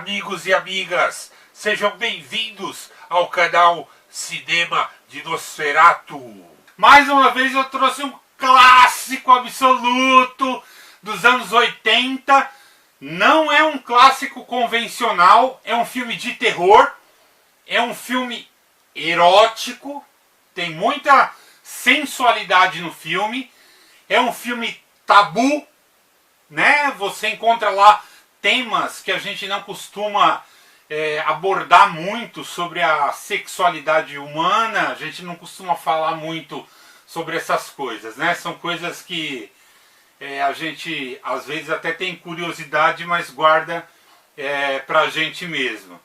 Amigos e amigas, sejam bem-vindos ao canal Cinema de Nosferatu. Mais uma vez eu trouxe um clássico absoluto dos anos 80. Não é um clássico convencional, é um filme de terror, é um filme erótico, tem muita sensualidade no filme, é um filme tabu, né? Você encontra lá temas que a gente não costuma abordar muito sobre a sexualidade humana, a gente não costuma falar muito sobre essas coisas, né? São coisas que a gente às vezes até tem curiosidade, mas guarda pra gente mesmo.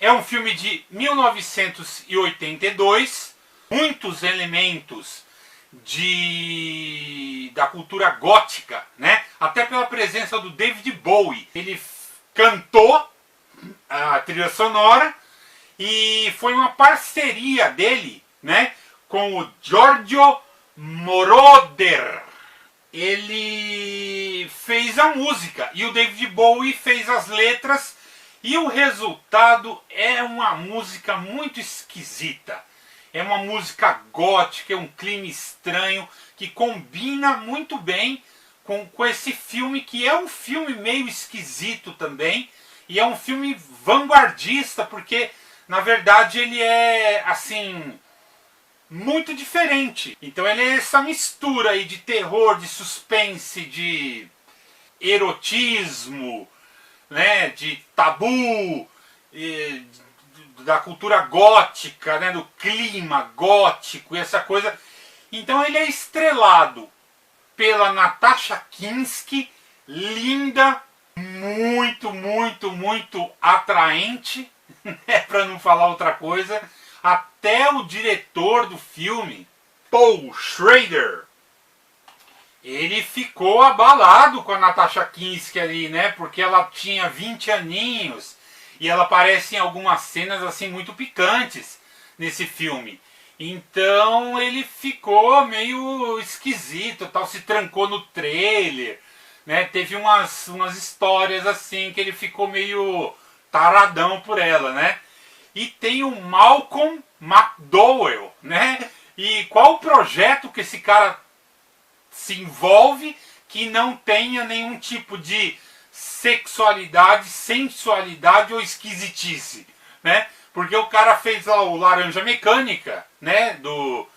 É um filme de 1982, muitos elementos da cultura gótica, né? Até pela presença do David Bowie. Ele cantou a trilha sonora e foi uma parceria dele, né, com o Giorgio Moroder. Ele fez a música e o David Bowie fez as letras, e o resultado é uma música muito esquisita. É uma música gótica, é um clima estranho que combina muito bem com esse filme, que é um filme meio esquisito também, e é um filme vanguardista, porque na verdade ele é assim muito diferente. Então ele é essa mistura aí de terror, de suspense, de erotismo, né, de tabu, da cultura gótica, né, do clima gótico e essa coisa. Então ele é estrelado pela Natasha Kinski, linda, muito, muito, muito atraente, né, para não falar outra coisa. Até o diretor do filme, Paul Schrader, ele ficou abalado com a Natasha Kinski ali, né, porque ela tinha 20 aninhos. E ela aparece em algumas cenas assim muito picantes nesse filme. Então ele ficou meio esquisito, tal, se trancou no trailer, né? Teve umas histórias assim que ele ficou meio taradão por ela, né? E tem o Malcolm McDowell, né? E qual o projeto que esse cara se envolve que não tenha nenhum tipo de sexualidade, sensualidade ou esquisitice, né? Porque o cara fez lá o Laranja Mecânica, né? Do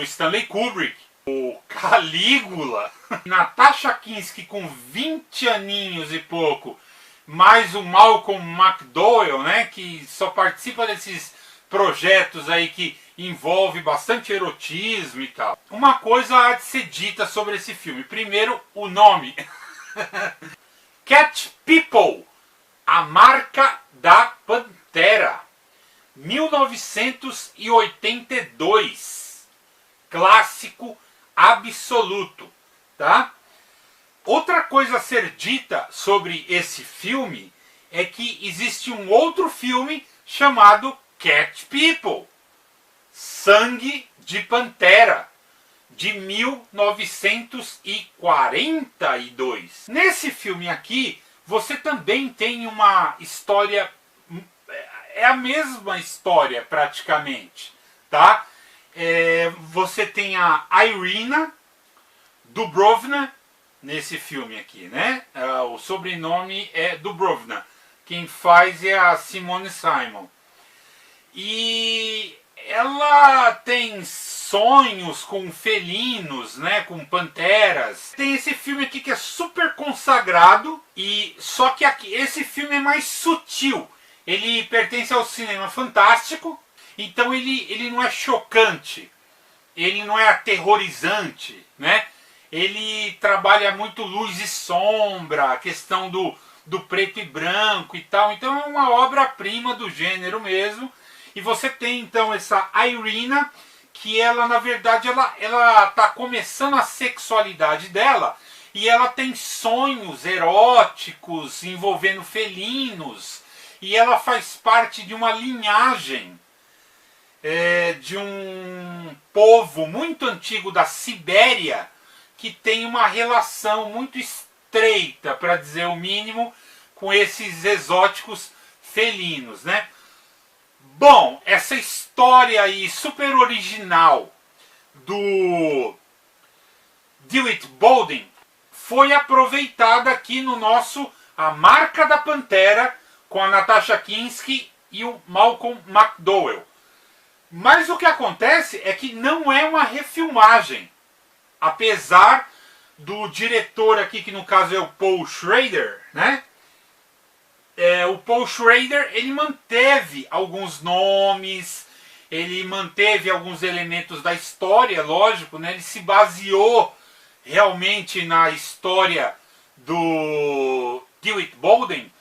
Stanley Kubrick, o Calígula, Natasha Kinski com 20 aninhos e pouco, mais o Malcolm McDowell, né? Que só participa desses projetos aí que envolve bastante erotismo e tal. Uma coisa há de ser dita sobre esse filme. Primeiro, o nome. Cat People, a marca da Pantera, 1982, clássico absoluto, tá? Outra coisa a ser dita sobre esse filme é que existe um outro filme chamado Cat People, Sangue de Pantera, de 1942. Nesse filme aqui, você também tem uma história, é a mesma história praticamente, tá? Você tem a Irina Dubrovna nesse filme aqui, né? O sobrenome é Dubrovna, quem faz é a Simone Simon. E ela tem sonhos com felinos, né, com panteras. Tem esse filme aqui que é super consagrado, e só que aqui, esse filme é mais sutil. Ele pertence ao cinema fantástico, então ele não é chocante, ele não é aterrorizante, né? Ele trabalha muito luz e sombra, a questão do preto e branco e tal. Então é uma obra-prima do gênero mesmo. E você tem então essa Irina, que ela na verdade ela tá começando a sexualidade dela, e ela tem sonhos eróticos envolvendo felinos, e ela faz parte de uma linhagem de um povo muito antigo da Sibéria, que tem uma relação muito estreita, para dizer o mínimo, com esses exóticos felinos, né? Bom, essa história aí super original do Dewitt Bolden foi aproveitada aqui no nosso A Marca da Pantera, com a Natasha Kinski e o Malcolm McDowell. Mas o que acontece é que não é uma refilmagem, apesar do diretor aqui, que no caso é o Paul Schrader, né? O Paul Schrader, ele manteve alguns nomes, ele manteve alguns elementos da história, lógico, né? Ele se baseou realmente na história do Dewitt Bolden,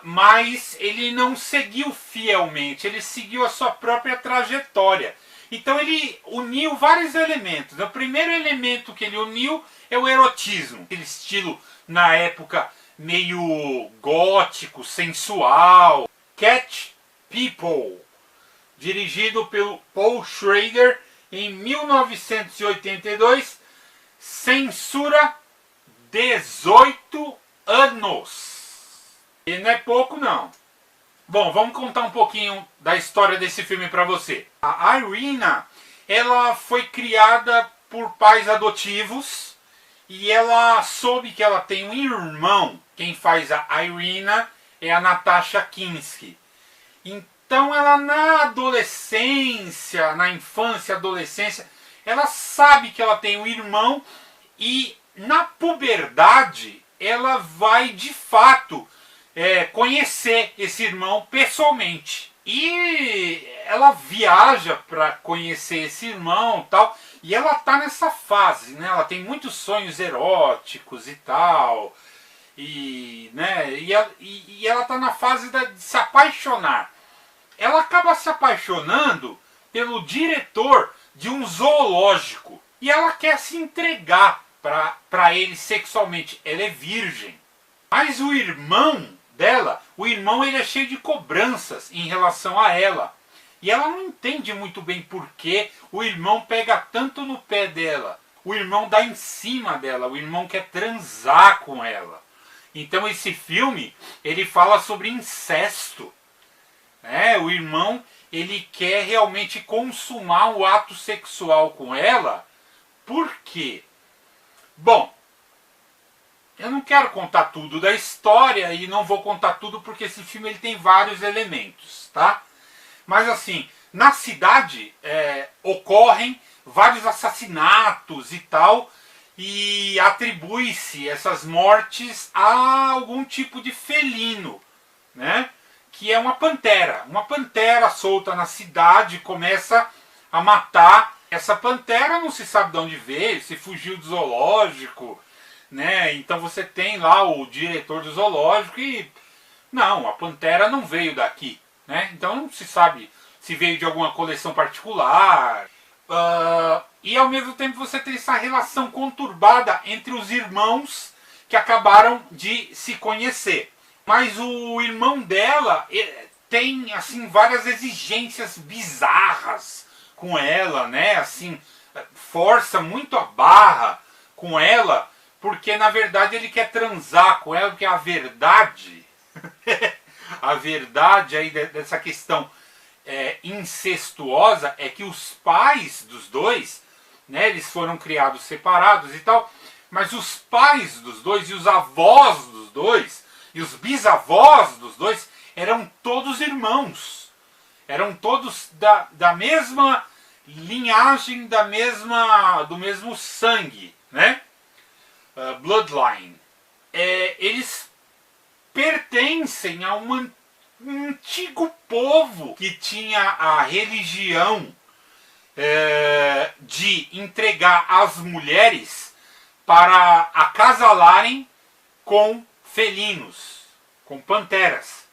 mas ele não seguiu fielmente, ele seguiu a sua própria trajetória. Então ele uniu vários elementos. O primeiro elemento que ele uniu é o erotismo, aquele estilo na época meio gótico, sensual. Catch People, dirigido pelo Paul Schrader em 1982, censura 18 anos. E não é pouco não. Bom, vamos contar um pouquinho da história desse filme para você. A Irina, ela foi criada por pais adotivos e ela soube que ela tem um irmão. Quem faz a Irina é a Natasha Kinski. Então ela na adolescência, na infância, adolescência, ela sabe que ela tem um irmão e na puberdade ela vai de fato conhecer esse irmão pessoalmente. E ela viaja para conhecer esse irmão tal. E ela tá nessa fase, né? Ela tem muitos sonhos eróticos e tal. E ela tá na fase de se apaixonar. Ela acaba se apaixonando pelo diretor de um zoológico. E ela quer se entregar para ele sexualmente. Ela é virgem. Mas o irmão dela, ele é cheio de cobranças em relação a ela. E ela não entende muito bem por que o irmão pega tanto no pé dela. O irmão dá em cima dela, o irmão quer transar com ela. Então esse filme, ele fala sobre incesto. O irmão, ele quer realmente consumar o ato sexual com ela. Por quê? Bom, eu não quero contar tudo da história e não vou contar tudo porque esse filme ele tem vários elementos, tá? Mas assim, na cidade ocorrem vários assassinatos e tal, e atribui-se essas mortes a algum tipo de felino, né? Que é uma pantera. Uma pantera solta na cidade começa a matar. Essa pantera não se sabe de onde veio, se fugiu do zoológico, né? Então você tem lá o diretor do zoológico e não, a pantera não veio daqui, né? Então não se sabe se veio de alguma coleção particular. E ao mesmo tempo você tem essa relação conturbada entre os irmãos que acabaram de se conhecer. Mas o irmão dela tem assim várias exigências bizarras com ela, né? Assim, força muito a barra com ela, porque na verdade ele quer transar com ela, porque a verdade, a verdade aí dessa questão incestuosa é que os pais dos dois, né, eles foram criados separados e tal, mas os pais dos dois e os avós dos dois e os bisavós dos dois eram todos irmãos, eram todos da mesma linhagem, do mesmo sangue, né? Bloodline. Eles pertencem a um antigo povo que tinha a religião de entregar as mulheres para acasalarem com felinos, com panteras.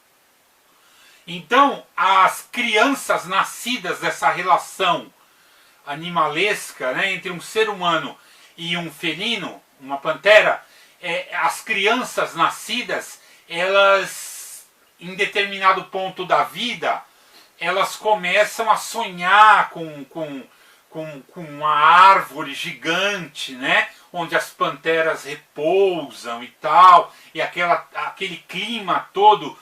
Então, as crianças nascidas dessa relação animalesca, né, entre um ser humano e um felino, uma pantera, as crianças nascidas, elas, em determinado ponto da vida, elas começam a sonhar com uma árvore gigante, né, onde as panteras repousam e tal, e aquele clima todo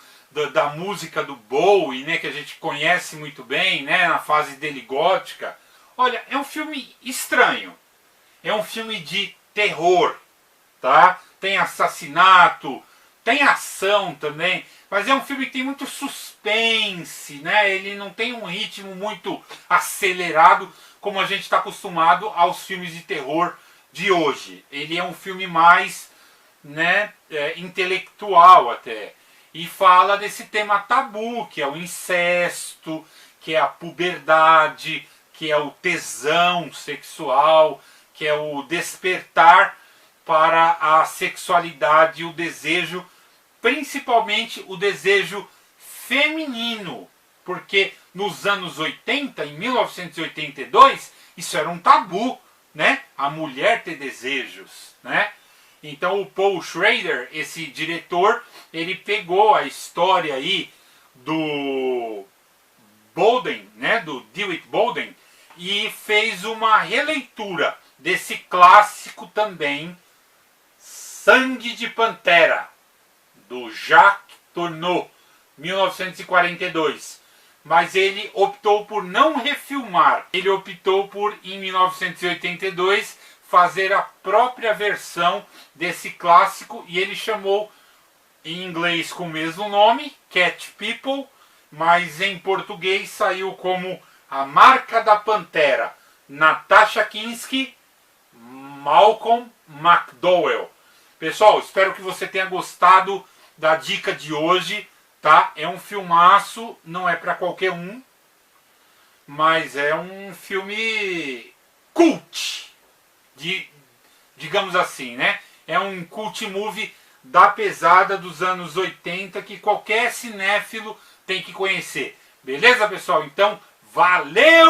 da música do Bowie, né, que a gente conhece muito bem, né, na fase dele gótica. Olha, é um filme estranho. É um filme de terror, tá? Tem assassinato, tem ação também, mas é um filme que tem muito suspense, né? Ele não tem um ritmo muito acelerado como a gente está acostumado aos filmes de terror de hoje. Ele é um filme mais, né, intelectual até. E fala desse tema tabu, que é o incesto, que é a puberdade, que é o tesão sexual, que é o despertar para a sexualidade e o desejo, principalmente o desejo feminino. Porque nos anos 80, em 1982, isso era um tabu, né? A mulher ter desejos, né? Então o Paul Schrader, esse diretor, ele pegou a história aí do Bowden, né, do DeWitt Bowden, e fez uma releitura desse clássico também, Sangue de Pantera, do Jacques Tourneur, 1942. Mas ele optou por não refilmar, ele optou por, em 1982, fazer a própria versão desse clássico, e ele chamou em inglês com o mesmo nome, Cat People, mas em português saiu como A Marca da Pantera, Natasha Kinski, Malcolm McDowell. Pessoal, espero que você tenha gostado da dica de hoje, tá? É um filmaço, não é para qualquer um, mas é um filme cult, digamos assim, né? É um cult movie da pesada dos anos 80 que qualquer cinéfilo tem que conhecer. Beleza, pessoal? Então, valeu!